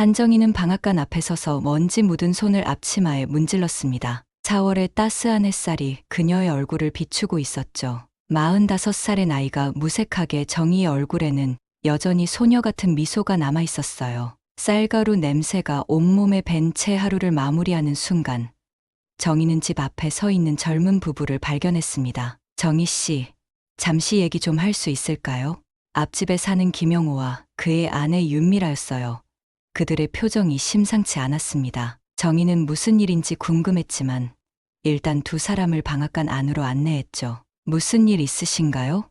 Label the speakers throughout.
Speaker 1: 한정이는 방앗간 앞에 서서 먼지 묻은 손을 앞치마에 문질렀습니다. 4월의 따스한 햇살이 그녀의 얼굴을 비추고 있었죠. 45살의 나이가 무색하게 정희의 얼굴에는 여전히 소녀 같은 미소가 남아 있었어요. 쌀가루 냄새가 온몸에 밴 채 하루를 마무리하는 순간 정희는 집 앞에 서 있는 젊은 부부를 발견했습니다. 정희 씨, 잠시 얘기 좀 할 수 있을까요? 앞집에 사는 김영호와 그의 아내 윤미라였어요. 그들의 표정이 심상치 않았습니다. 정희는 무슨 일인지 궁금했지만 일단 두 사람을 방앗간 안으로 안내했죠. 무슨 일 있으신가요?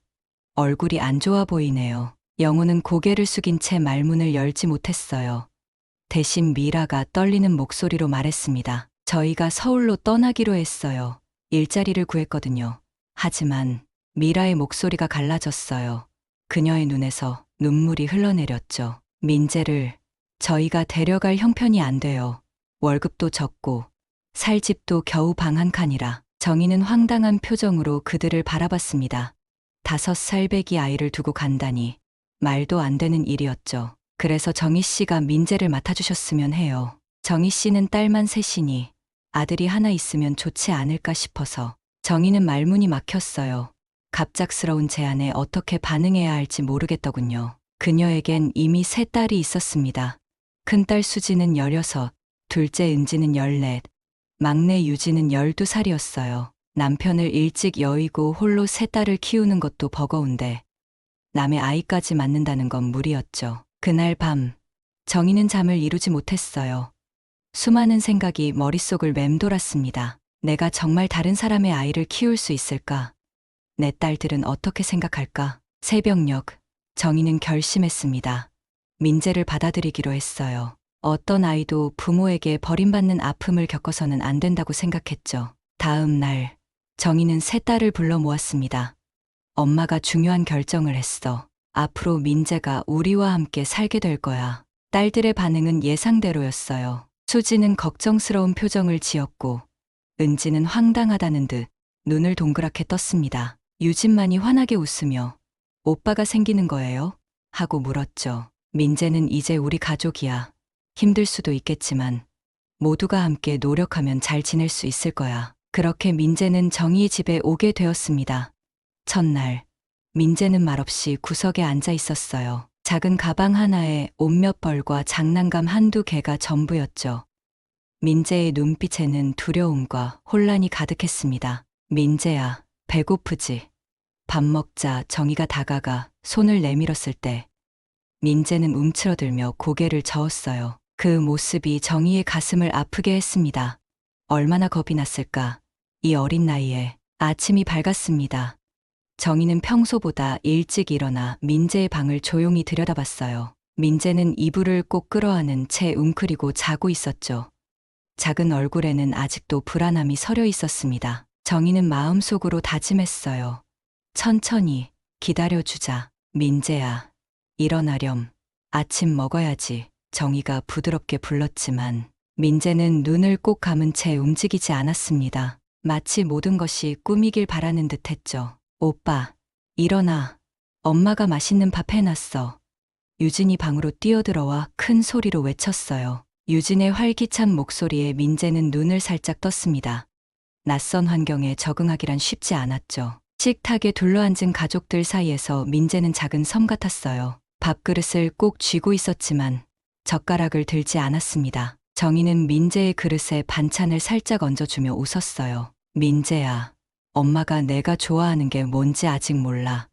Speaker 1: 얼굴이 안 좋아 보이네요. 영호는 고개를 숙인 채 말문을 열지 못했어요. 대신 미라가 떨리는 목소리로 말했습니다. 저희가 서울로 떠나기로 했어요. 일자리를 구했거든요. 하지만 미라의 목소리가 갈라졌어요. 그녀의 눈에서 눈물이 흘러내렸죠. 민재를 저희가 데려갈 형편이 안 돼요. 월급도 적고 살 집도 겨우 방 한 칸이라. 정희는 황당한 표정으로 그들을 바라봤습니다. 5살 배기 아이를 두고 간다니 말도 안 되는 일이었죠. 그래서 정희 씨가 민재를 맡아주셨으면 해요. 정희 씨는 딸만 셋이니 아들이 하나 있으면 좋지 않을까 싶어서. 정희는 말문이 막혔어요. 갑작스러운 제안에 어떻게 반응해야 할지 모르겠더군요. 그녀에겐 이미 3딸이 있었습니다. 큰딸 수지는 16, 둘째 은지는 14, 막내 유지는 12살이었어요. 남편을 일찍 여의고 홀로 3딸을 키우는 것도 버거운데 남의 아이까지 맡는다는 건 무리였죠. 그날 밤 정희는 잠을 이루지 못했어요. 수많은 생각이 머릿속을 맴돌았습니다. 내가 정말 다른 사람의 아이를 키울 수 있을까? 내 딸들은 어떻게 생각할까? 새벽녘 정희는 결심했습니다. 민재를 받아들이기로 했어요. 어떤 아이도 부모에게 버림받는 아픔을 겪어서는 안 된다고 생각했죠. 다음 날 정희는 3딸을 불러 모았습니다. 엄마가 중요한 결정을 했어. 앞으로 민재가 우리와 함께 살게 될 거야. 딸들의 반응은 예상대로였어요. 수지는 걱정스러운 표정을 지었고 은지는 황당하다는 듯 눈을 동그랗게 떴습니다. 유진만이 환하게 웃으며 오빠가 생기는 거예요? 하고 물었죠. 민재는 이제 우리 가족이야. 힘들 수도 있겠지만 모두가 함께 노력하면 잘 지낼 수 있을 거야. 그렇게 민재는 정희의 집에 오게 되었습니다. 첫날 민재는 말없이 구석에 앉아 있었어요. 작은 가방 하나에 옷 몇 벌과 장난감 한두 개가 전부였죠. 민재의 눈빛에는 두려움과 혼란이 가득했습니다. 민재야, 배고프지? 밥 먹자. 정희가 다가가 손을 내밀었을 때 민재는 움츠러들며 고개를 저었어요. 그 모습이 정희의 가슴을 아프게 했습니다. 얼마나 겁이 났을까? 이 어린 나이에. 아침이 밝았습니다. 정희는 평소보다 일찍 일어나 민재의 방을 조용히 들여다봤어요. 민재는 이불을 꼭 끌어안은 채 웅크리고 자고 있었죠. 작은 얼굴에는 아직도 불안함이 서려 있었습니다. 정희는 마음속으로 다짐했어요. 천천히 기다려주자. 민재야, 일어나렴. 아침 먹어야지. 정희가 부드럽게 불렀지만 민재는 눈을 꼭 감은 채 움직이지 않았습니다. 마치 모든 것이 꿈이길 바라는 듯 했죠. 오빠, 일어나. 엄마가 맛있는 밥 해놨어. 유진이 방으로 뛰어들어와 큰 소리로 외쳤어요. 유진의 활기찬 목소리에 민재는 눈을 살짝 떴습니다. 낯선 환경에 적응하기란 쉽지 않았죠. 식탁에 둘러앉은 가족들 사이에서 민재는 작은 섬 같았어요. 밥그릇을 꼭 쥐고 있었지만 젓가락을 들지 않았습니다. 정희는 민재의 그릇에 반찬을 살짝 얹어주며 웃었어요. 민재야, 엄마가 내가 좋아하는 게 뭔지 아직 몰라.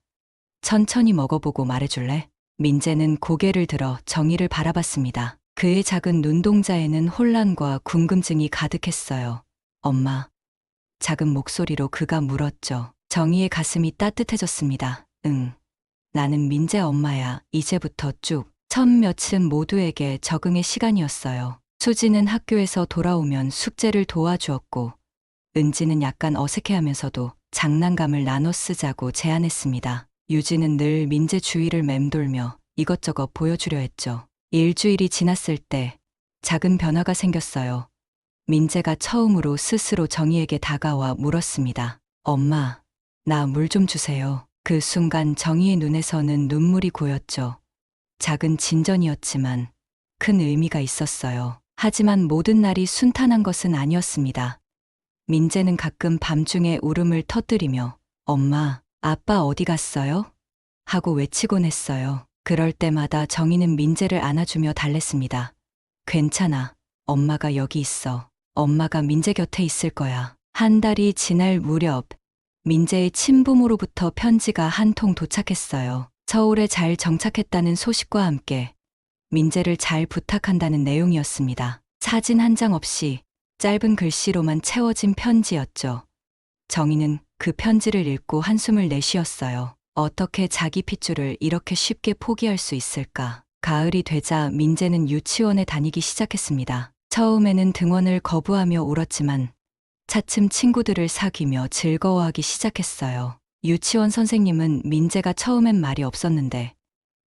Speaker 1: 천천히 먹어보고 말해줄래? 민재는 고개를 들어 정희를 바라봤습니다. 그의 작은 눈동자에는 혼란과 궁금증이 가득했어요. 엄마. 작은 목소리로 그가 물었죠. 정희의 가슴이 따뜻해졌습니다. 응. 나는 민재 엄마야. 이제부터 쭉. 첫 며칠은 모두에게 적응의 시간이었어요. 수지는 학교에서 돌아오면 숙제를 도와주었고 은지는 약간 어색해하면서도 장난감을 나눠 쓰자고 제안했습니다. 유진은 늘 민재 주위를 맴돌며 이것저것 보여주려 했죠. 일주일이 지났을 때 작은 변화가 생겼어요. 민재가 처음으로 스스로 정희에게 다가와 물었습니다. 엄마, 나 물 좀 주세요. 그 순간 정희의 눈에서는 눈물이 고였죠. 작은 진전이었지만 큰 의미가 있었어요. 하지만 모든 날이 순탄한 것은 아니었습니다. 민재는 가끔 밤중에 울음을 터뜨리며 엄마, 아빠 어디 갔어요? 하고 외치곤 했어요. 그럴 때마다 정희는 민재를 안아주며 달랬습니다. 괜찮아. 엄마가 여기 있어. 엄마가 민재 곁에 있을 거야. 한 달이 지날 무렵 민재의 친부모로부터 편지가 한 통 도착했어요. 서울에 잘 정착했다는 소식과 함께 민재를 잘 부탁한다는 내용이었습니다. 사진 한 장 없이 짧은 글씨로만 채워진 편지였죠. 정희는 그 편지를 읽고 한숨을 내쉬었어요. 어떻게 자기 핏줄을 이렇게 쉽게 포기할 수 있을까? 가을이 되자 민재는 유치원에 다니기 시작했습니다. 처음에는 등원을 거부하며 울었지만 차츰 친구들을 사귀며 즐거워하기 시작했어요. 유치원 선생님은 민재가 처음엔 말이 없었는데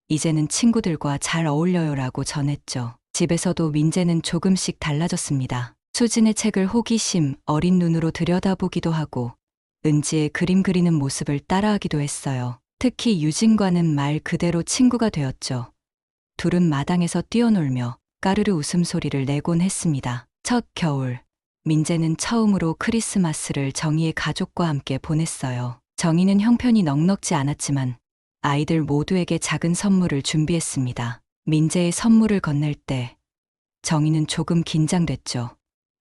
Speaker 1: 이제는 친구들과 잘 어울려요라고 전했죠. 집에서도 민재는 조금씩 달라졌습니다. 수진의 책을 호기심 어린 눈으로 들여다보기도 하고 은지의 그림 그리는 모습을 따라하기도 했어요. 특히 유진과는 말 그대로 친구가 되었죠. 둘은 마당에서 뛰어놀며 까르르 웃음소리를 내곤 했습니다. 첫 겨울, 민재는 처음으로 크리스마스를 정희의 가족과 함께 보냈어요. 정희는 형편이 넉넉지 않았지만 아이들 모두에게 작은 선물을 준비했습니다. 민재의 선물을 건넬 때 정희는 조금 긴장됐죠.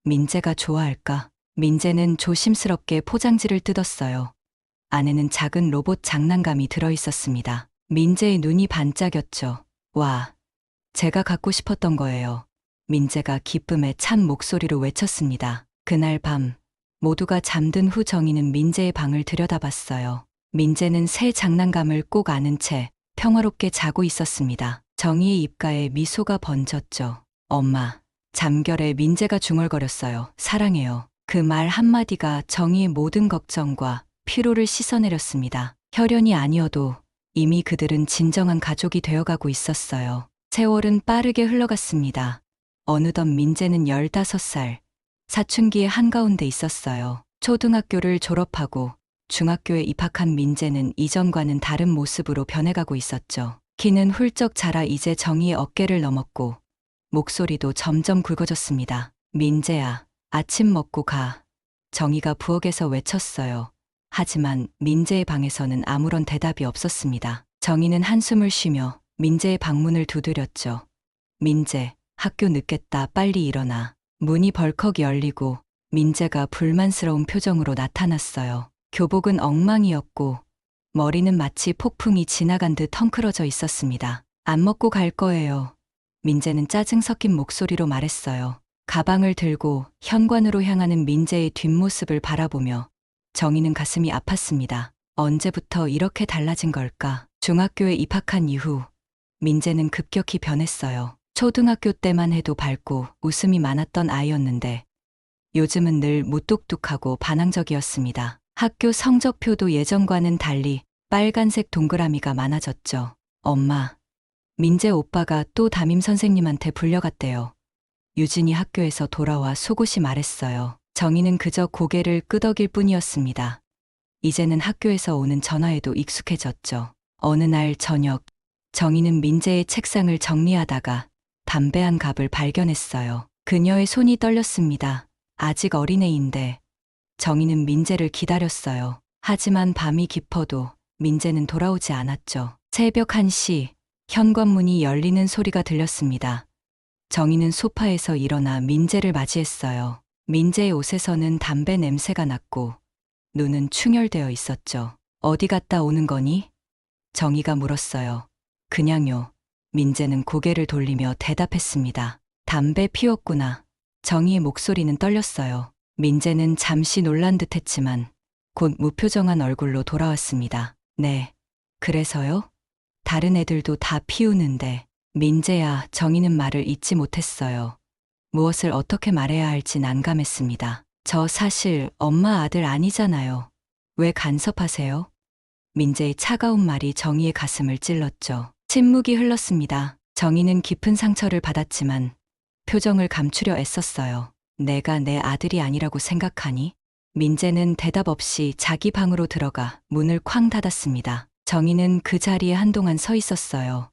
Speaker 1: 민재가 좋아할까? 민재는 조심스럽게 포장지를 뜯었어요. 안에는 작은 로봇 장난감이 들어있었습니다. 민재의 눈이 반짝였죠. 와, 제가 갖고 싶었던 거예요. 민재가 기쁨에 찬 목소리로 외쳤습니다. 그날 밤 모두가 잠든 후 정희는 민재의 방을 들여다봤어요. 민재는 새 장난감을 꼭 안은 채 평화롭게 자고 있었습니다. 정희의 입가에 미소가 번졌죠. 엄마, 잠결에 민재가 중얼거렸어요. 사랑해요. 그 말 한마디가 정희의 모든 걱정과 피로를 씻어내렸습니다. 혈연이 아니어도 이미 그들은 진정한 가족이 되어가고 있었어요. 세월은 빠르게 흘러갔습니다. 어느덧 민재는 15살, 사춘기의 한가운데 있었어요. 초등학교를 졸업하고 중학교에 입학한 민재는 이전과는 다른 모습으로 변해가고 있었죠. 키는 훌쩍 자라 이제 정희의 어깨를 넘었고 목소리도 점점 굵어졌습니다. 민재야, 아침 먹고 가. 정희가 부엌에서 외쳤어요. 하지만 민재의 방에서는 아무런 대답이 없었습니다. 정희는 한숨을 쉬며 민재의 방문을 두드렸죠. 민재, 학교 늦겠다. 빨리 일어나. 문이 벌컥 열리고 민재가 불만스러운 표정으로 나타났어요. 교복은 엉망이었고 머리는 마치 폭풍이 지나간 듯 헝클어져 있었습니다. 안 먹고 갈 거예요. 민재는 짜증 섞인 목소리로 말했어요. 가방을 들고 현관으로 향하는 민재의 뒷모습을 바라보며 정희는 가슴이 아팠습니다. 언제부터 이렇게 달라진 걸까? 중학교에 입학한 이후 민재는 급격히 변했어요. 초등학교 때만 해도 밝고 웃음이 많았던 아이였는데 요즘은 늘 무뚝뚝하고 반항적이었습니다. 학교 성적표도 예전과는 달리 빨간색 동그라미가 많아졌죠. 엄마, 민재 오빠가 또 담임 선생님한테 불려갔대요. 유진이 학교에서 돌아와 속옷이 말했어요. 정희는 그저 고개를 끄덕일 뿐이었습니다. 이제는 학교에서 오는 전화에도 익숙해졌죠. 어느 날 저녁, 정희는 민재의 책상을 정리하다가 담배 한 갑을 발견했어요. 그녀의 손이 떨렸습니다. 아직 어린애인데 정희는 민재를 기다렸어요. 하지만 밤이 깊어도 민재는 돌아오지 않았죠. 새벽 1시, 현관문이 열리는 소리가 들렸습니다. 정희는 소파에서 일어나 민재를 맞이했어요. 민재의 옷에서는 담배 냄새가 났고 눈은 충혈되어 있었죠. 어디 갔다 오는 거니? 정희가 물었어요. 그냥요. 민재는 고개를 돌리며 대답했습니다. 담배 피웠구나. 정희의 목소리는 떨렸어요. 민재는 잠시 놀란 듯 했지만 곧 무표정한 얼굴로 돌아왔습니다. 네. 그래서요? 다른 애들도 다 피우는데. 민재야, 정희는 말을 잇지 못했어요. 무엇을 어떻게 말해야 할지 난감했습니다. 저 사실 엄마 아들 아니잖아요. 왜 간섭하세요? 민재의 차가운 말이 정희의 가슴을 찔렀죠. 침묵이 흘렀습니다. 정희는 깊은 상처를 받았지만 표정을 감추려 애썼어요. 내가 내 아들이 아니라고 생각하니? 민재는 대답 없이 자기 방으로 들어가 문을 쾅 닫았습니다. 정희는 그 자리에 한동안 서 있었어요.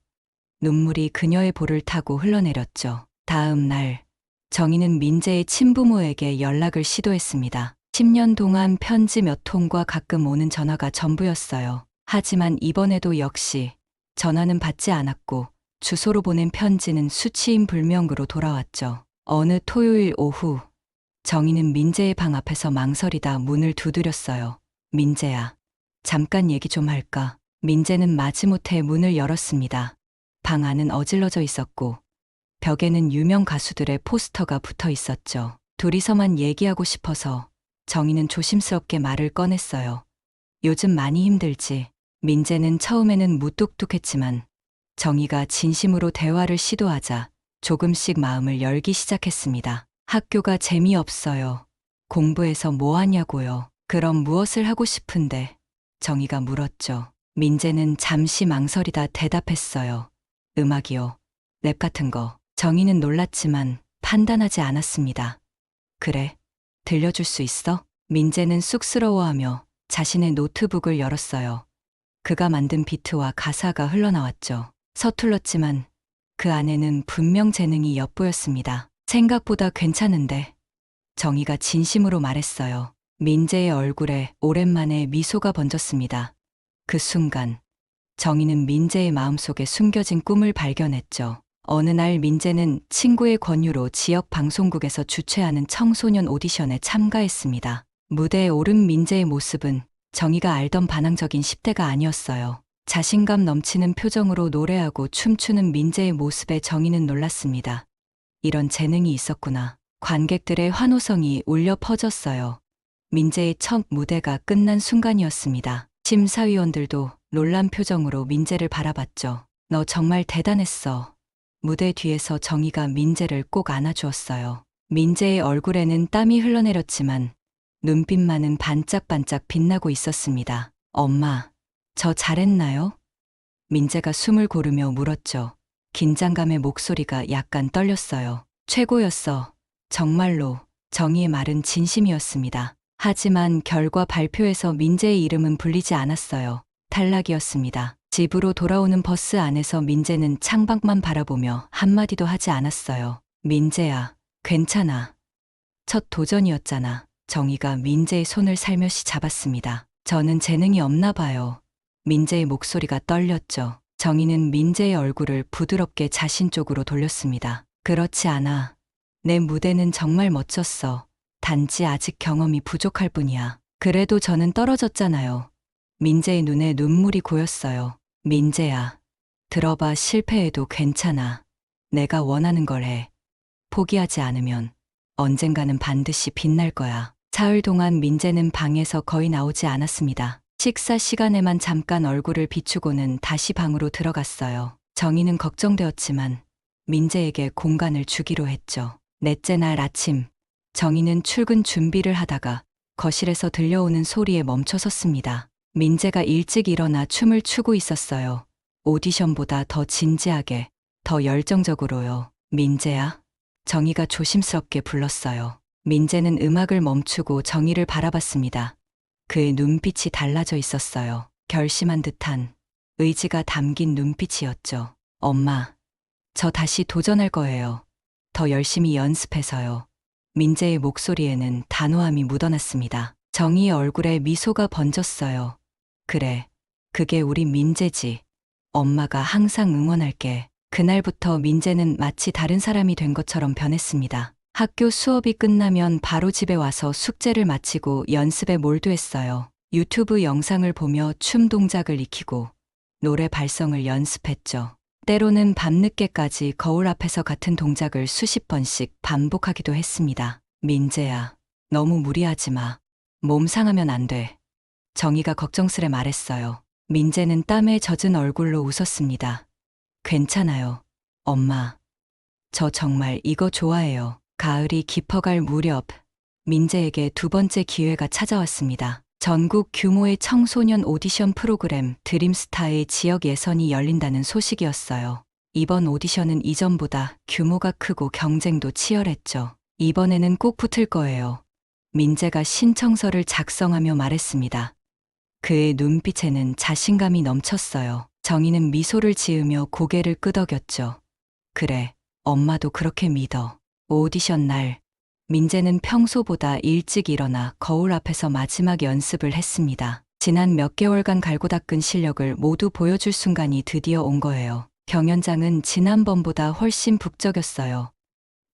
Speaker 1: 눈물이 그녀의 볼을 타고 흘러내렸죠. 다음 날, 정희는 민재의 친부모에게 연락을 시도했습니다. 10년 동안 편지 몇 통과 가끔 오는 전화가 전부였어요. 하지만 이번에도 역시 전화는 받지 않았고 주소로 보낸 편지는 수치인 불명으로 돌아왔죠. 어느 토요일 오후, 정희는 민재의 방 앞에서 망설이다 문을 두드렸어요. 민재야, 잠깐 얘기 좀 할까? 민재는 마지못해 문을 열었습니다. 방 안은 어질러져 있었고 벽에는 유명 가수들의 포스터가 붙어 있었죠. 둘이서만 얘기하고 싶어서 정희는 조심스럽게 말을 꺼냈어요. 요즘 많이 힘들지? 민재는 처음에는 무뚝뚝했지만 정희가 진심으로 대화를 시도하자 조금씩 마음을 열기 시작했습니다. 학교가 재미없어요. 공부해서 뭐 하냐고요. 그럼 무엇을 하고 싶은데? 정희가 물었죠. 민재는 잠시 망설이다 대답했어요. 음악이요. 랩 같은 거. 정희는 놀랐지만 판단하지 않았습니다. 그래? 들려줄 수 있어? 민재는 쑥스러워하며 자신의 노트북을 열었어요. 그가 만든 비트와 가사가 흘러나왔죠. 서툴렀지만 그 안에는 분명 재능이 엿보였습니다. 생각보다 괜찮은데. 정희가 진심으로 말했어요. 민재의 얼굴에 오랜만에 미소가 번졌습니다. 그 순간 정희는 민재의 마음속에 숨겨진 꿈을 발견했죠. 어느 날 민재는 친구의 권유로 지역 방송국에서 주최하는 청소년 오디션에 참가했습니다. 무대에 오른 민재의 모습은 정희가 알던 반항적인 10대가 아니었어요. 자신감 넘치는 표정으로 노래하고 춤추는 민재의 모습에 정희는 놀랐습니다. 이런 재능이 있었구나. 관객들의 환호성이 울려 퍼졌어요. 민재의 첫 무대가 끝난 순간이었습니다. 심사위원들도 놀란 표정으로 민재를 바라봤죠. 너 정말 대단했어. 무대 뒤에서 정희가 민재를 꼭 안아주었어요. 민재의 얼굴에는 땀이 흘러내렸지만 눈빛만은 반짝반짝 빛나고 있었습니다. 엄마, 저 잘했나요? 민재가 숨을 고르며 물었죠. 긴장감에 목소리가 약간 떨렸어요. 최고였어. 정말로. 정희의 말은 진심이었습니다. 하지만 결과 발표에서 민재의 이름은 불리지 않았어요. 탈락이었습니다. 집으로 돌아오는 버스 안에서 민재는 창밖만 바라보며 한마디도 하지 않았어요. 민재야, 괜찮아. 첫 도전이었잖아. 정희가 민재의 손을 살며시 잡았습니다. 저는 재능이 없나 봐요. 민재의 목소리가 떨렸죠. 정희는 민재의 얼굴을 부드럽게 자신 쪽으로 돌렸습니다. 그렇지 않아. 내 무대는 정말 멋졌어. 단지 아직 경험이 부족할 뿐이야. 그래도 저는 떨어졌잖아요. 민재의 눈에 눈물이 고였어요. 민재야, 들어봐. 실패해도 괜찮아. 내가 원하는 걸 해. 포기하지 않으면 언젠가는 반드시 빛날 거야. 사흘 동안 민재는 방에서 거의 나오지 않았습니다. 식사 시간에만 잠깐 얼굴을 비추고는 다시 방으로 들어갔어요. 정희는 걱정되었지만 민재에게 공간을 주기로 했죠. 넷째 날 아침, 정희는 출근 준비를 하다가 거실에서 들려오는 소리에 멈춰섰습니다. 민재가 일찍 일어나 춤을 추고 있었어요. 오디션보다 더 진지하게, 더 열정적으로요. 민재야? 정희가 조심스럽게 불렀어요. 민재는 음악을 멈추고 정희를 바라봤습니다. 그의 눈빛이 달라져 있었어요. 결심한 듯한 의지가 담긴 눈빛이었죠. 엄마, 저 다시 도전할 거예요. 더 열심히 연습해서요. 민재의 목소리에는 단호함이 묻어났습니다. 정희의 얼굴에 미소가 번졌어요. 그래, 그게 우리 민재지. 엄마가 항상 응원할게. 그날부터 민재는 마치 다른 사람이 된 것처럼 변했습니다. 학교 수업이 끝나면 바로 집에 와서 숙제를 마치고 연습에 몰두했어요. 유튜브 영상을 보며 춤 동작을 익히고 노래 발성을 연습했죠. 때로는 밤늦게까지 거울 앞에서 같은 동작을 수십 번씩 반복하기도 했습니다. 민재야, 너무 무리하지 마. 몸 상하면 안 돼. 정희가 걱정스레 말했어요. 민재는 땀에 젖은 얼굴로 웃었습니다. 괜찮아요. 엄마, 저 정말 이거 좋아해요. 가을이 깊어갈 무렵, 민재에게 두 번째 기회가 찾아왔습니다. 전국 규모의 청소년 오디션 프로그램 드림스타의 지역 예선이 열린다는 소식이었어요. 이번 오디션은 이전보다 규모가 크고 경쟁도 치열했죠. 이번에는 꼭 붙을 거예요. 민재가 신청서를 작성하며 말했습니다. 그의 눈빛에는 자신감이 넘쳤어요. 정희는 미소를 지으며 고개를 끄덕였죠. 그래, 엄마도 그렇게 믿어. 오디션 날, 민재는 평소보다 일찍 일어나 거울 앞에서 마지막 연습을 했습니다. 지난 몇 개월간 갈고 닦은 실력을 모두 보여줄 순간이 드디어 온 거예요. 경연장은 지난번보다 훨씬 북적였어요.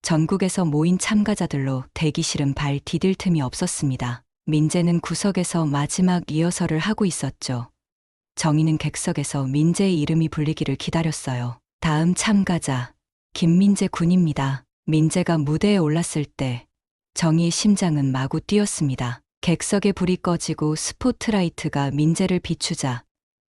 Speaker 1: 전국에서 모인 참가자들로 대기실은 발 디딜 틈이 없었습니다. 민재는 구석에서 마지막 리허설을 하고 있었죠. 정희는 객석에서 민재의 이름이 불리기를 기다렸어요. 다음 참가자, 김민재 군입니다. 민재가 무대에 올랐을 때 정희의 심장은 마구 뛰었습니다. 객석의 불이 꺼지고 스포트라이트가 민재를 비추자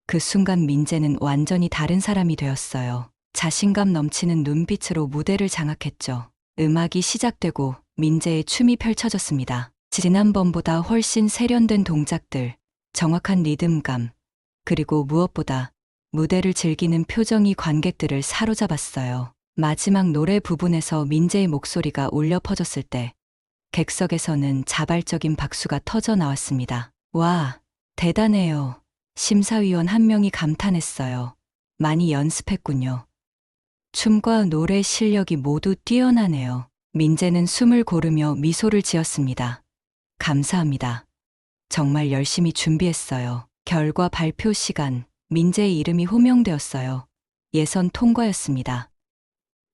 Speaker 1: 그 순간 민재는 완전히 다른 사람이 되었어요. 자신감 넘치는 눈빛으로 무대를 장악했죠. 음악이 시작되고 민재의 춤이 펼쳐졌습니다. 지난번보다 훨씬 세련된 동작들, 정확한 리듬감, 그리고 무엇보다 무대를 즐기는 표정이 관객들을 사로잡았어요. 마지막 노래 부분에서 민재의 목소리가 울려 퍼졌을 때 객석에서는 자발적인 박수가 터져 나왔습니다. 와, 대단해요. 심사위원 한 명이 감탄했어요. 많이 연습했군요. 춤과 노래 실력이 모두 뛰어나네요. 민재는 숨을 고르며 미소를 지었습니다. 감사합니다. 정말 열심히 준비했어요. 결과 발표 시간, 민재의 이름이 호명되었어요. 예선 통과였습니다.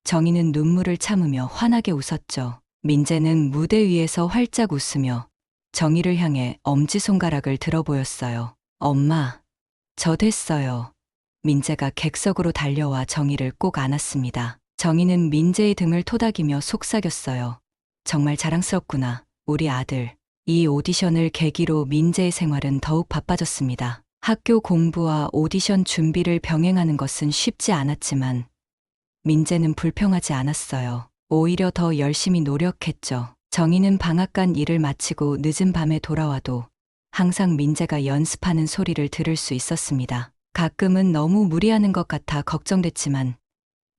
Speaker 1: 정희는 눈물을 참으며 환하게 웃었죠. 민재는 무대 위에서 활짝 웃으며 정희를 향해 엄지손가락을 들어 보였어요. 엄마, 저 됐어요. 민재가 객석으로 달려와 정희를 꼭 안았습니다. 정희는 민재의 등을 토닥이며 속삭였어요. 정말 자랑스럽구나, 우리 아들. 이 오디션을 계기로 민재의 생활은 더욱 바빠졌습니다. 학교 공부와 오디션 준비를 병행하는 것은 쉽지 않았지만 민재는 불평하지 않았어요. 오히려 더 열심히 노력했죠. 정희는 방앗간 일을 마치고 늦은 밤에 돌아와도 항상 민재가 연습하는 소리를 들을 수 있었습니다. 가끔은 너무 무리하는 것 같아 걱정됐지만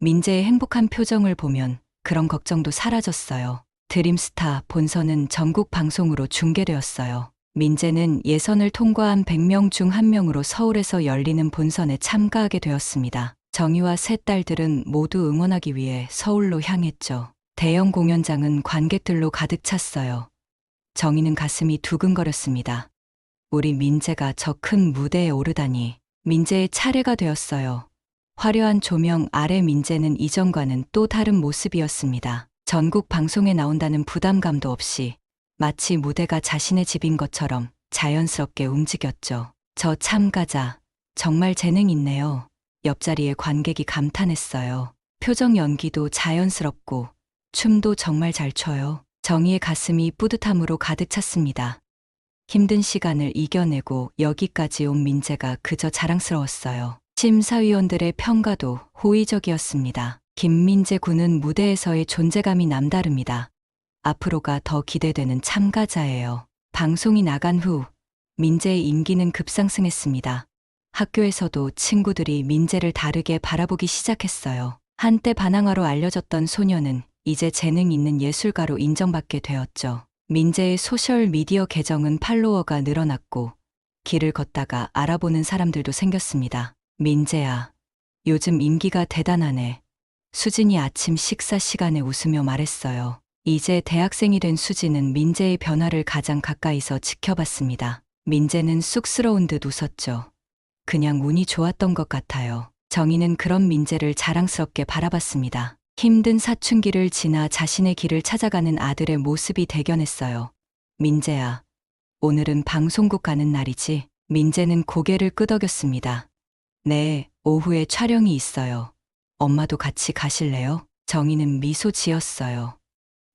Speaker 1: 민재의 행복한 표정을 보면 그런 걱정도 사라졌어요. 드림스타 본선은 전국 방송으로 중계되었어요. 민재는 예선을 통과한 100명 중 1명으로 서울에서 열리는 본선에 참가하게 되었습니다. 정희와 세 딸들은 모두 응원하기 위해 서울로 향했죠. 대형 공연장은 관객들로 가득 찼어요. 정희는 가슴이 두근거렸습니다. 우리 민재가 저 큰 무대에 오르다니. 민재의 차례가 되었어요. 화려한 조명 아래 민재는 이전과는 또 다른 모습이었습니다. 전국 방송에 나온다는 부담감도 없이 마치 무대가 자신의 집인 것처럼 자연스럽게 움직였죠. 저 참가자, 정말 재능 있네요. 옆자리의 관객이 감탄했어요. 표정 연기도 자연스럽고 춤도 정말 잘 춰요. 정희의 가슴이 뿌듯함으로 가득 찼습니다. 힘든 시간을 이겨내고 여기까지 온 민재가 그저 자랑스러웠어요. 심사위원들의 평가도 호의적이었습니다. 김민재 군은 무대에서의 존재감이 남다릅니다. 앞으로가 더 기대되는 참가자예요. 방송이 나간 후 민재의 인기는 급상승했습니다. 학교에서도 친구들이 민재를 다르게 바라보기 시작했어요. 한때 반항아로 알려졌던 소녀는 이제 재능 있는 예술가로 인정받게 되었죠. 민재의 소셜미디어 계정은 팔로워가 늘어났고 길을 걷다가 알아보는 사람들도 생겼습니다. 민재야, 요즘 인기가 대단하네. 수진이 아침 식사 시간에 웃으며 말했어요. 이제 대학생이 된 수진은 민재의 변화를 가장 가까이서 지켜봤습니다. 민재는 쑥스러운 듯 웃었죠. 그냥 운이 좋았던 것 같아요. 정희는 그런 민재를 자랑스럽게 바라봤습니다. 힘든 사춘기를 지나 자신의 길을 찾아가는 아들의 모습이 대견했어요. 민재야, 오늘은 방송국 가는 날이지? 민재는 고개를 끄덕였습니다. 네, 오후에 촬영이 있어요. 엄마도 같이 가실래요? 정희는 미소 지었어요.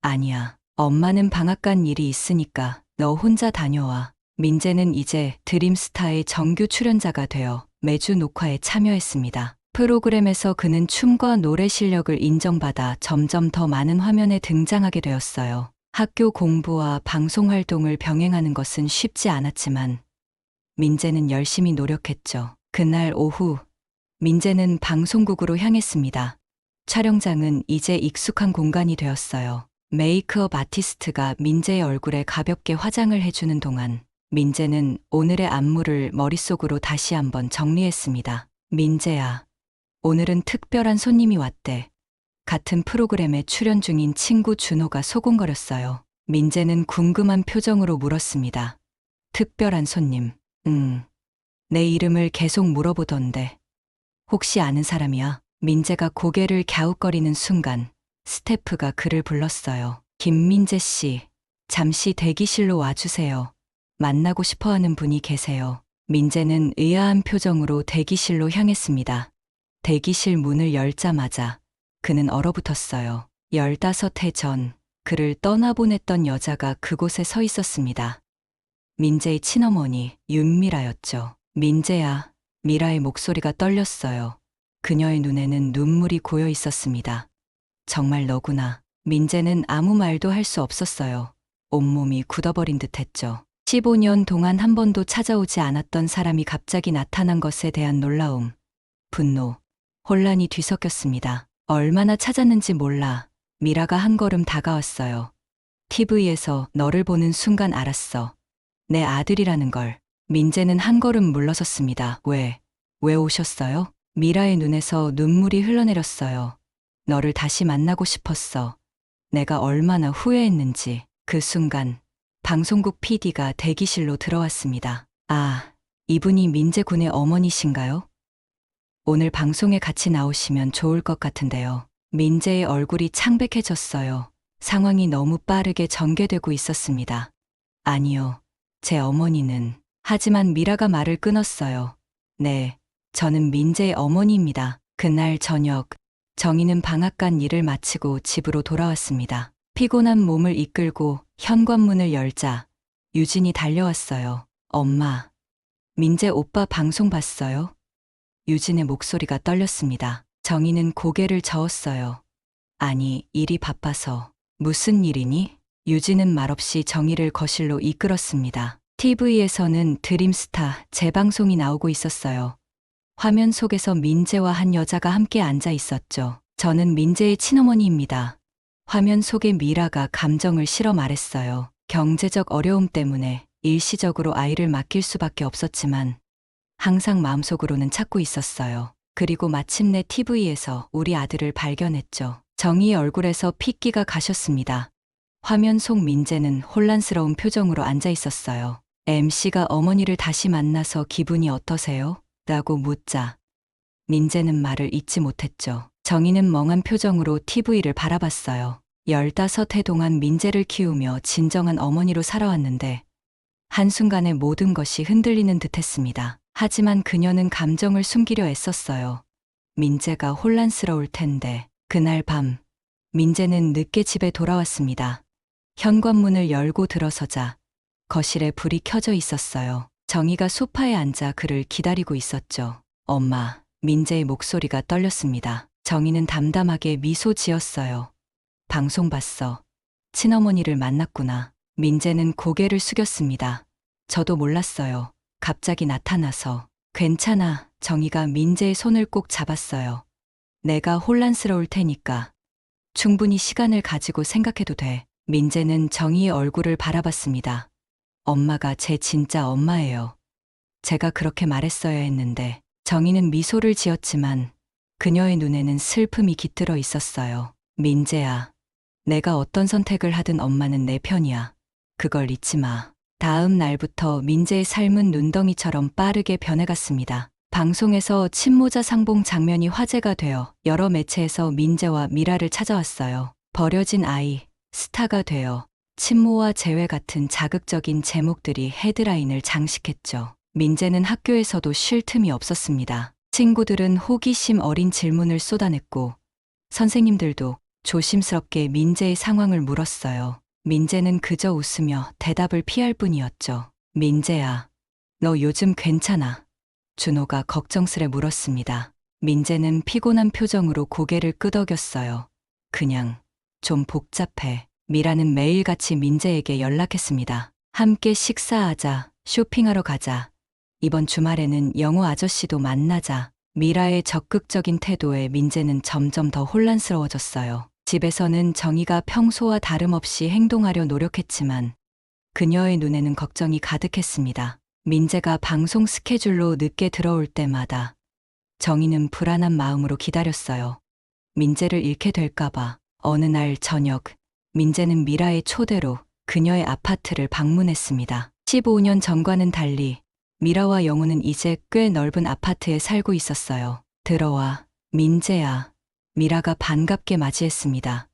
Speaker 1: 아니야, 엄마는 방앗간 일이 있으니까 너 혼자 다녀와. 민재는 이제 드림스타의 정규 출연자가 되어 매주 녹화에 참여했습니다. 프로그램에서 그는 춤과 노래 실력을 인정받아 점점 더 많은 화면에 등장하게 되었어요. 학교 공부와 방송 활동을 병행하는 것은 쉽지 않았지만 민재는 열심히 노력했죠. 그날 오후 민재는 방송국으로 향했습니다. 촬영장은 이제 익숙한 공간이 되었어요. 메이크업 아티스트가 민재의 얼굴에 가볍게 화장을 해주는 동안 민재는 오늘의 안무를 머릿속으로 다시 한번 정리했습니다. 민재야, 오늘은 특별한 손님이 왔대. 같은 프로그램에 출연 중인 친구 준호가 소곤거렸어요. 민재는 궁금한 표정으로 물었습니다. 특별한 손님, 내 이름을 계속 물어보던데. 혹시 아는 사람이야? 민재가 고개를 갸웃거리는 순간 스태프가 그를 불렀어요. 김민재 씨, 잠시 대기실로 와주세요. 만나고 싶어 하는 분이 계세요. 민재는 의아한 표정으로 대기실로 향했습니다. 대기실 문을 열자마자 그는 얼어붙었어요. 15해 전 그를 떠나보냈던 여자가 그곳에 서 있었습니다. 민재의 친어머니 윤미라였죠. 민재야, 미라의 목소리가 떨렸어요. 그녀의 눈에는 눈물이 고여 있었습니다. 정말 너구나. 민재는 아무 말도 할 수 없었어요. 온몸이 굳어버린 듯 했죠. 15년 동안 한 번도 찾아오지 않았던 사람이 갑자기 나타난 것에 대한 놀라움, 분노, 혼란이 뒤섞였습니다. 얼마나 찾았는지 몰라. 미라가 한 걸음 다가왔어요. TV에서 너를 보는 순간 알았어. 내 아들이라는 걸. 민재는 한 걸음 물러섰습니다. 왜 오셨어요? 미라의 눈에서 눈물이 흘러내렸어요. 너를 다시 만나고 싶었어. 내가 얼마나 후회했는지. 그 순간 방송국 PD가 대기실로 들어왔습니다. 아, 이분이 민재 군의 어머니신가요? 오늘 방송에 같이 나오시면 좋을 것 같은데요. 민재의 얼굴이 창백해졌어요. 상황이 너무 빠르게 전개되고 있었습니다. 아니요, 제 어머니는. 하지만 미라가 말을 끊었어요. 네, 저는 민재의 어머니입니다. 그날 저녁, 정희는 방앗간 일을 마치고 집으로 돌아왔습니다. 피곤한 몸을 이끌고 현관문을 열자 유진이 달려왔어요. 엄마, 민재 오빠 방송 봤어요? 유진의 목소리가 떨렸습니다. 정희는 고개를 저었어요. 아니, 일이 바빠서. 무슨 일이니? 유진은 말없이 정희를 거실로 이끌었습니다. TV에서는 드림스타 재방송이 나오고 있었어요. 화면 속에서 민재와 한 여자가 함께 앉아 있었죠. 저는 민재의 친어머니입니다. 화면 속의 미라가 감정을 실어 말했어요. 경제적 어려움 때문에 일시적으로 아이를 맡길 수밖에 없었지만 항상 마음속으로는 찾고 있었어요. 그리고 마침내 TV에서 우리 아들을 발견했죠. 정희의 얼굴에서 핏기가 가셨습니다. 화면 속 민재는 혼란스러운 표정으로 앉아 있었어요. MC가 어머니를 다시 만나서 기분이 어떠세요? 라고 묻자 민재는 말을 잇지 못했죠. 정희는 멍한 표정으로 TV를 바라봤어요. 15해 동안 민재를 키우며 진정한 어머니로 살아왔는데 한순간에 모든 것이 흔들리는 듯했습니다. 하지만 그녀는 감정을 숨기려 애썼어요. 민재가 혼란스러울 텐데. 그날 밤 민재는 늦게 집에 돌아왔습니다. 현관문을 열고 들어서자 거실에 불이 켜져 있었어요. 정희가 소파에 앉아 그를 기다리고 있었죠. 엄마, 민재의 목소리가 떨렸습니다. 정희는 담담하게 미소 지었어요. 방송 봤어. 친어머니를 만났구나. 민재는 고개를 숙였습니다. 저도 몰랐어요. 갑자기 나타나서. 괜찮아. 정희가 민재의 손을 꼭 잡았어요. 내가 혼란스러울 테니까 충분히 시간을 가지고 생각해도 돼. 민재는 정희의 얼굴을 바라봤습니다. 엄마가 제 진짜 엄마예요. 제가 그렇게 말했어야 했는데. 정희는 미소를 지었지만 그녀의 눈에는 슬픔이 깃들어 있었어요. 민재야, 내가 어떤 선택을 하든 엄마는 내 편이야. 그걸 잊지 마. 다음 날부터 민재의 삶은 눈덩이처럼 빠르게 변해갔습니다. 방송에서 침모자 상봉 장면이 화제가 되어 여러 매체에서 민재와 미라를 찾아왔어요. 버려진 아이, 스타가 되어 친모와 재회 같은 자극적인 제목들이 헤드라인을 장식했죠. 민재는 학교에서도 쉴 틈이 없었습니다. 친구들은 호기심 어린 질문을 쏟아냈고 선생님들도 조심스럽게 민재의 상황을 물었어요. 민재는 그저 웃으며 대답을 피할 뿐이었죠. 민재야, 너 요즘 괜찮아? 준호가 걱정스레 물었습니다. 민재는 피곤한 표정으로 고개를 끄덕였어요. 그냥 좀 복잡해. 미라는 매일같이 민재에게 연락했습니다. 함께 식사하자, 쇼핑하러 가자. 이번 주말에는 영호 아저씨도 만나자. 미라의 적극적인 태도에 민재는 점점 더 혼란스러워졌어요. 집에서는 정희가 평소와 다름없이 행동하려 노력했지만 그녀의 눈에는 걱정이 가득했습니다. 민재가 방송 스케줄로 늦게 들어올 때마다 정희는 불안한 마음으로 기다렸어요. 민재를 잃게 될까봐. 어느 날 저녁, 민재는 미라의 초대로 그녀의 아파트를 방문했습니다. 15년 전과는 달리 미라와 영우는 이제 꽤 넓은 아파트에 살고 있었어요. 들어와, 민재야. 미라가 반갑게 맞이했습니다.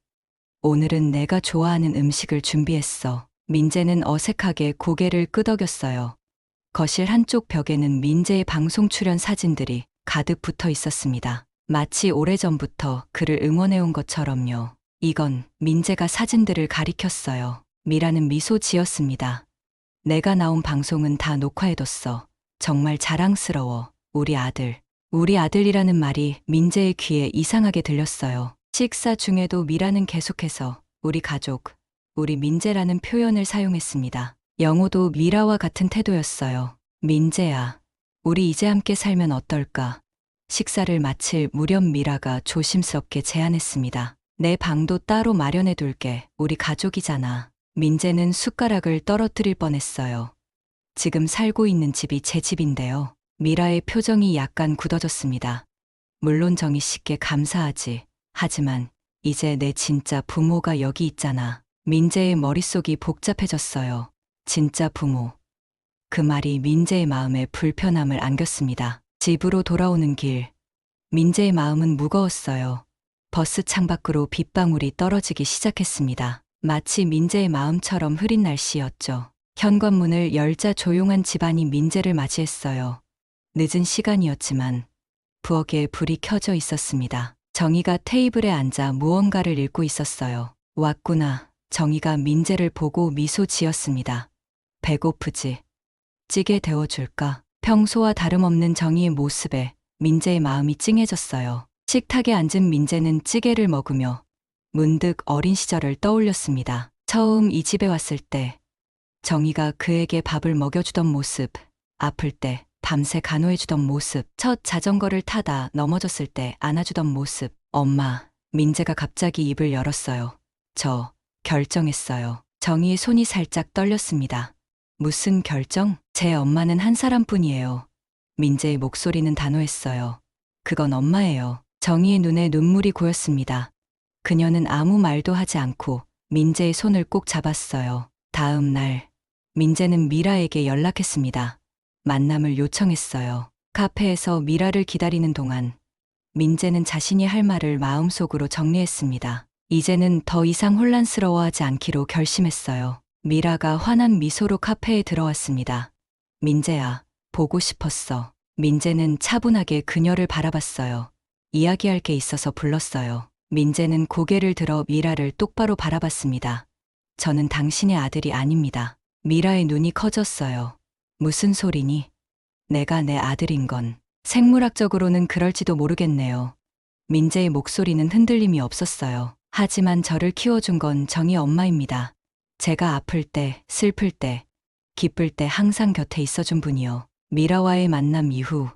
Speaker 1: 오늘은 내가 좋아하는 음식을 준비했어. 민재는 어색하게 고개를 끄덕였어요. 거실 한쪽 벽에는 민재의 방송 출연 사진들이 가득 붙어 있었습니다. 마치 오래전부터 그를 응원해온 것처럼요. 이건 민재가 사진들을 가리켰어요. 미라는 미소 지었습니다. 내가 나온 방송은 다 녹화해뒀어. 정말 자랑스러워. 우리 아들. 우리 아들이라는 말이 민재의 귀에 이상하게 들렸어요. 식사 중에도 미라는 계속해서 우리 가족, 우리 민재라는 표현을 사용했습니다. 영호도 미라와 같은 태도였어요. 민재야, 우리 이제 함께 살면 어떨까? 식사를 마칠 무렵 미라가 조심스럽게 제안했습니다. 내 방도 따로 마련해 둘게. 우리 가족이잖아. 민재는 숟가락을 떨어뜨릴 뻔했어요. 지금 살고 있는 집이 제 집인데요. 미라의 표정이 약간 굳어졌습니다. 물론 정희 씨께 감사하지. 하지만 이제 내 진짜 부모가 여기 있잖아. 민재의 머릿속이 복잡해졌어요. 진짜 부모. 그 말이 민재의 마음에 불편함을 안겼습니다. 집으로 돌아오는 길. 민재의 마음은 무거웠어요. 버스 창밖으로 빗방울이 떨어지기 시작했습니다. 마치 민재의 마음처럼 흐린 날씨였죠. 현관문을 열자 조용한 집안이 민재를 맞이했어요. 늦은 시간이었지만 부엌에 불이 켜져 있었습니다. 정희가 테이블에 앉아 무언가를 읽고 있었어요. 왔구나. 정희가 민재를 보고 미소 지었습니다. 배고프지? 찌개 데워줄까? 평소와 다름없는 정희의 모습에 민재의 마음이 찡해졌어요. 식탁에 앉은 민재는 찌개를 먹으며 문득 어린 시절을 떠올렸습니다. 처음 이 집에 왔을 때 정희가 그에게 밥을 먹여주던 모습, 아플 때 밤새 간호해주던 모습, 첫 자전거를 타다 넘어졌을 때 안아주던 모습. 엄마, 민재가 갑자기 입을 열었어요. 저 결정했어요. 정희의 손이 살짝 떨렸습니다. 무슨 결정? 제 엄마는 한 사람뿐이에요. 민재의 목소리는 단호했어요. 그건 엄마예요. 정희의 눈에 눈물이 고였습니다. 그녀는 아무 말도 하지 않고 민재의 손을 꼭 잡았어요. 다음 날, 민재는 미라에게 연락했습니다. 만남을 요청했어요. 카페에서 미라를 기다리는 동안 민재는 자신이 할 말을 마음속으로 정리했습니다. 이제는 더 이상 혼란스러워하지 않기로 결심했어요. 미라가 환한 미소로 카페에 들어왔습니다. 민재야, 보고 싶었어. 민재는 차분하게 그녀를 바라봤어요. 이야기할 게 있어서 불렀어요. 민재는 고개를 들어 미라를 똑바로 바라봤습니다. 저는 당신의 아들이 아닙니다. 미라의 눈이 커졌어요. 무슨 소리니? 내가 내 아들인 건 생물학적으로는 그럴지도 모르겠네요. 민재의 목소리는 흔들림이 없었어요. 하지만 저를 키워준 건 정희 엄마입니다. 제가 아플 때, 슬플 때, 기쁠 때 항상 곁에 있어준 분이요. 미라와의 만남 이후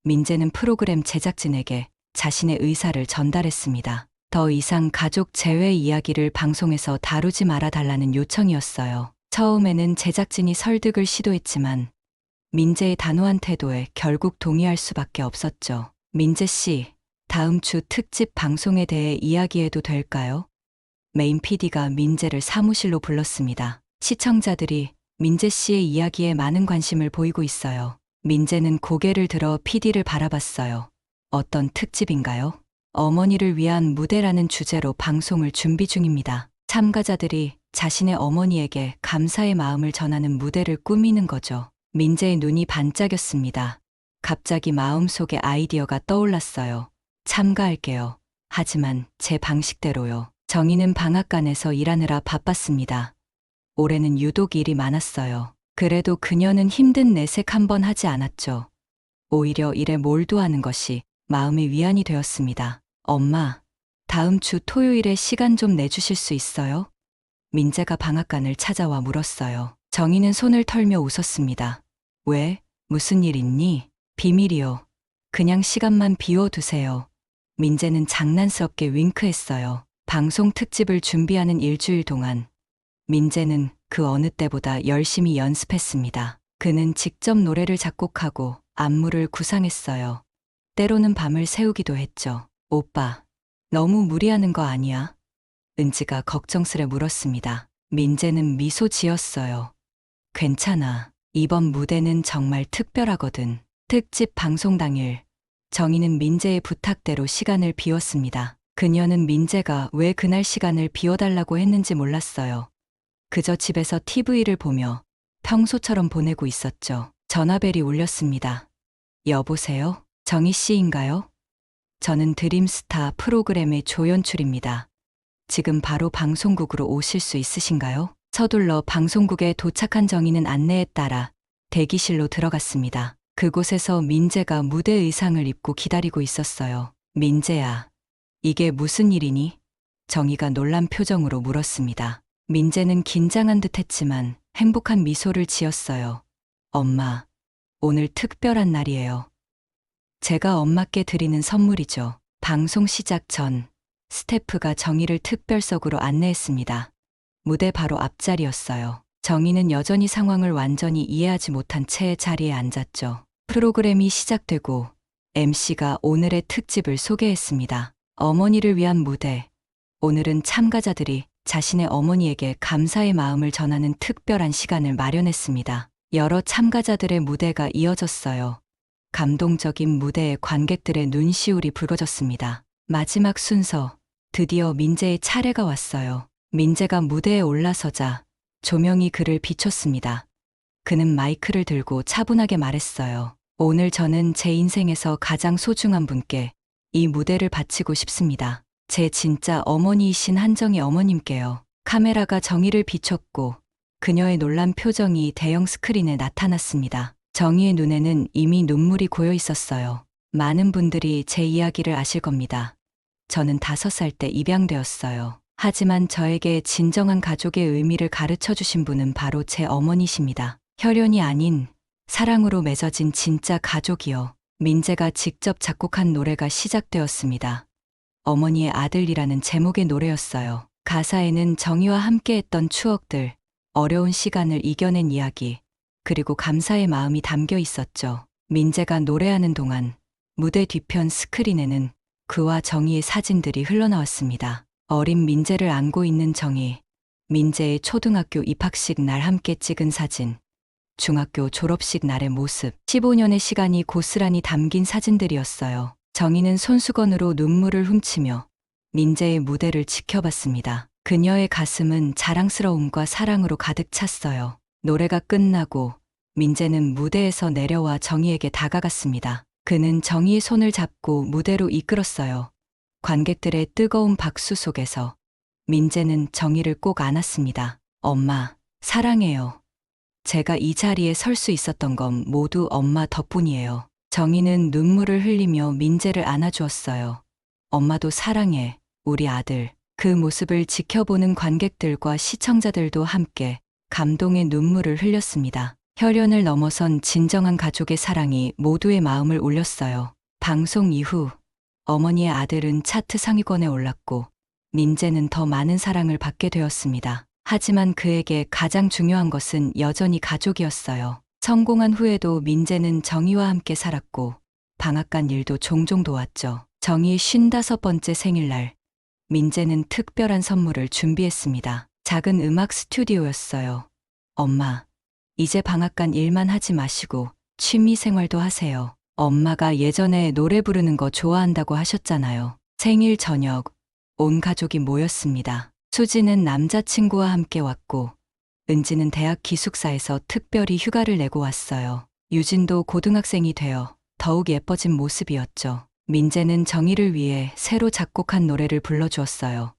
Speaker 1: 민재는 프로그램 제작진에게 자신의 의사를 전달했습니다. 더 이상 가족 재회 이야기를 방송에서 다루지 말아달라는 요청이었어요. 처음에는 제작진이 설득을 시도했지만 민재의 단호한 태도에 결국 동의할 수밖에 없었죠. 민재 씨, 다음 주 특집 방송에 대해 이야기해도 될까요? 메인 PD가 민재를 사무실로 불렀습니다. 시청자들이 민재 씨의 이야기에 많은 관심을 보이고 있어요. 민재는 고개를 들어 PD를 바라봤어요. 어떤 특집인가요? 어머니를 위한 무대라는 주제로 방송을 준비 중입니다. 참가자들이 자신의 어머니에게 감사의 마음을 전하는 무대를 꾸미는 거죠. 민재의 눈이 반짝였습니다. 갑자기 마음속에 아이디어가 떠올랐어요. 참가할게요. 하지만 제 방식대로요. 정희는 방앗간에서 일하느라 바빴습니다. 올해는 유독 일이 많았어요. 그래도 그녀는 힘든 내색 한 번 하지 않았죠. 오히려 일에 몰두하는 것이 마음의 위안이 되었습니다. 엄마, 다음 주 토요일에 시간 좀 내주실 수 있어요? 민재가 방앗간을 찾아와 물었어요. 정희는 손을 털며 웃었습니다. 왜? 무슨 일 있니? 비밀이요. 그냥 시간만 비워두세요. 민재는 장난스럽게 윙크했어요. 방송 특집을 준비하는 일주일 동안 민재는 그 어느 때보다 열심히 연습했습니다. 그는 직접 노래를 작곡하고 안무를 구상했어요. 때로는 밤을 새우기도 했죠. 오빠, 너무 무리하는 거 아니야? 은지가 걱정스레 물었습니다. 민재는 미소 지었어요. 괜찮아. 이번 무대는 정말 특별하거든. 특집 방송 당일, 정희는 민재의 부탁대로 시간을 비웠습니다. 그녀는 민재가 왜 그날 시간을 비워달라고 했는지 몰랐어요. 그저 집에서 TV를 보며 평소처럼 보내고 있었죠. 전화벨이 울렸습니다. 여보세요? 정희 씨인가요? 저는 드림스타 프로그램의 조연출입니다. 지금 바로 방송국으로 오실 수 있으신가요? 서둘러 방송국에 도착한 정희는 안내에 따라 대기실로 들어갔습니다. 그곳에서 민재가 무대 의상을 입고 기다리고 있었어요. 민재야, 이게 무슨 일이니? 정희가 놀란 표정으로 물었습니다. 민재는 긴장한 듯 했지만 행복한 미소를 지었어요. 엄마, 오늘 특별한 날이에요. 제가 엄마께 드리는 선물이죠. 방송 시작 전 스태프가 정희를 특별석으로 안내했습니다. 무대 바로 앞자리였어요. 정희는 여전히 상황을 완전히 이해하지 못한 채 자리에 앉았죠. 프로그램이 시작되고 MC가 오늘의 특집을 소개했습니다. 어머니를 위한 무대. 오늘은 참가자들이 자신의 어머니에게 감사의 마음을 전하는 특별한 시간을 마련했습니다. 여러 참가자들의 무대가 이어졌어요. 감동적인 무대에 관객들의 눈시울이 붉어졌습니다. 마지막 순서, 드디어 민재의 차례가 왔어요. 민재가 무대에 올라서자 조명이 그를 비췄습니다. 그는 마이크를 들고 차분하게 말했어요. 오늘 저는 제 인생에서 가장 소중한 분께 이 무대를 바치고 싶습니다. 제 진짜 어머니이신 한정희 어머님께요. 카메라가 정희를 비췄고 그녀의 놀란 표정이 대형 스크린에 나타났습니다. 정희의 눈에는 이미 눈물이 고여 있었어요. 많은 분들이 제 이야기를 아실 겁니다. 저는 5살 때 입양되었어요. 하지만 저에게 진정한 가족의 의미를 가르쳐 주신 분은 바로 제 어머니십니다. 혈연이 아닌 사랑으로 맺어진 진짜 가족이요. 민재가 직접 작곡한 노래가 시작되었습니다. 어머니의 아들이라는 제목의 노래였어요. 가사에는 정희와 함께했던 추억들, 어려운 시간을 이겨낸 이야기, 그리고 감사의 마음이 담겨 있었죠. 민재가 노래하는 동안 무대 뒤편 스크린에는 그와 정희의 사진들이 흘러나왔습니다. 어린 민재를 안고 있는 정희, 민재의 초등학교 입학식 날 함께 찍은 사진, 중학교 졸업식 날의 모습, 15년의 시간이 고스란히 담긴 사진들이었어요. 정희는 손수건으로 눈물을 훔치며 민재의 무대를 지켜봤습니다. 그녀의 가슴은 자랑스러움과 사랑으로 가득 찼어요. 노래가 끝나고 민재는 무대에서 내려와 정희에게 다가갔습니다. 그는 정희의 손을 잡고 무대로 이끌었어요. 관객들의 뜨거운 박수 속에서 민재는 정희를 꼭 안았습니다. 엄마, 사랑해요. 제가 이 자리에 설 수 있었던 건 모두 엄마 덕분이에요. 정희는 눈물을 흘리며 민재를 안아주었어요. 엄마도 사랑해, 우리 아들. 그 모습을 지켜보는 관객들과 시청자들도 함께 감동의 눈물을 흘렸습니다. 혈연을 넘어선 진정한 가족의 사랑이 모두의 마음을 울렸어요. 방송 이후 어머니의 아들은 차트 상위권에 올랐고 민재는 더 많은 사랑을 받게 되었습니다. 하지만 그에게 가장 중요한 것은 여전히 가족이었어요. 성공한 후에도 민재는 정희와 함께 살았고 방앗간 일도 종종 도왔죠. 정희의 55번째 생일날 민재는 특별한 선물을 준비했습니다. 작은 음악 스튜디오였어요. 엄마, 이제 방앗간 일만 하지 마시고 취미 생활도 하세요. 엄마가 예전에 노래 부르는 거 좋아한다고 하셨잖아요. 생일 저녁, 온 가족이 모였습니다. 수지는 남자친구와 함께 왔고 은지는 대학 기숙사에서 특별히 휴가를 내고 왔어요. 유진도 고등학생이 되어 더욱 예뻐진 모습이었죠. 민재는 정희를 위해 새로 작곡한 노래를 불러주었어요.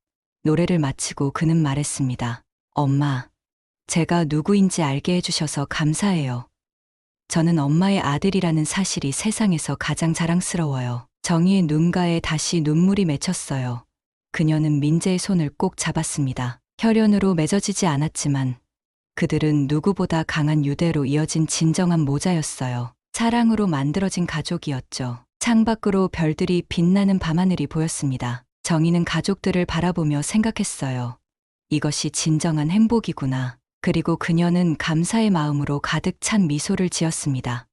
Speaker 1: 노래를 마치고 그는 말했습니다. 엄마, 제가 누구인지 알게 해주셔서 감사해요. 저는 엄마의 아들이라는 사실이 세상에서 가장 자랑스러워요. 정희의 눈가에 다시 눈물이 맺혔어요. 그녀는 민재의 손을 꼭 잡았습니다. 혈연으로 맺어지지 않았지만 그들은 누구보다 강한 유대로 이어진 진정한 모자였어요. 사랑으로 만들어진 가족이었죠. 창밖으로 별들이 빛나는 밤하늘이 보였습니다. 정희는 가족들을 바라보며 생각했어요. 이것이 진정한 행복이구나. 그리고 그녀는 감사의 마음으로 가득 찬 미소를 지었습니다.